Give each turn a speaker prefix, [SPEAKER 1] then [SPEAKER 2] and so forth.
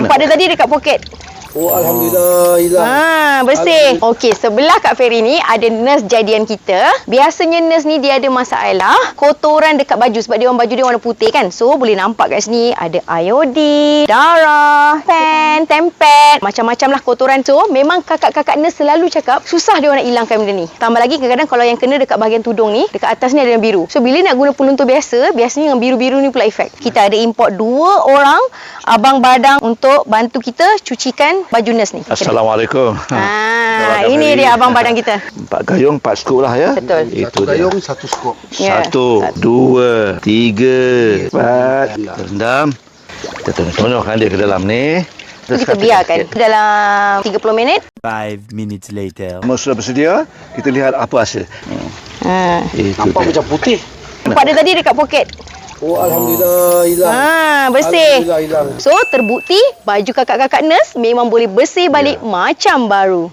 [SPEAKER 1] Nampak dia tadi dekat poket.
[SPEAKER 2] Oh, Alhamdulillah hilang.
[SPEAKER 1] Bersih. Okey, sebelah Kak Ferry ni ada nurse jadian kita. Biasanya nurse ni dia ada masalah kotoran dekat baju sebab dia orang baju dia warna putih kan. So boleh nampak kat sini ada iodine, darah, pen, tempet, macam-macam lah kotoran tu. Memang kakak-kakak nurse selalu cakap susah dia orang nak hilangkan benda ni. Tambah lagi kadang-kadang kalau yang kena dekat bahagian tudung ni, dekat atas ni ada yang biru. So bila nak guna peluntur biasa, biasanya yang biru-biru ni pula efek. Kita ada import 2 orang abang badang untuk bantu kita cucikan baju nurse ni.
[SPEAKER 3] Assalamualaikum.
[SPEAKER 1] Ini dia abang badang kita.
[SPEAKER 3] 4 gayung 4 skop lah ya.
[SPEAKER 1] Betul.
[SPEAKER 2] Satu gayung, satu skop.
[SPEAKER 1] Ya.
[SPEAKER 3] 1, 2, 3, 4. Rendam. Kita tolong-tolongkan dia ke dalam ni.
[SPEAKER 1] Kita biarkan dalam 30 minit.
[SPEAKER 4] 5 minutes later.
[SPEAKER 3] Semua sudah bersedia. Kita lihat apa hasil. Itu
[SPEAKER 2] Nampak
[SPEAKER 3] dia.
[SPEAKER 2] macam putih.
[SPEAKER 1] Nampak dia tadi dekat poket.
[SPEAKER 2] Oh, Alhamdulillah hilang.
[SPEAKER 1] Bersih.
[SPEAKER 2] Alhamdulillah hilang.
[SPEAKER 1] So terbukti baju kakak-kakak nurse memang boleh bersih balik macam baru.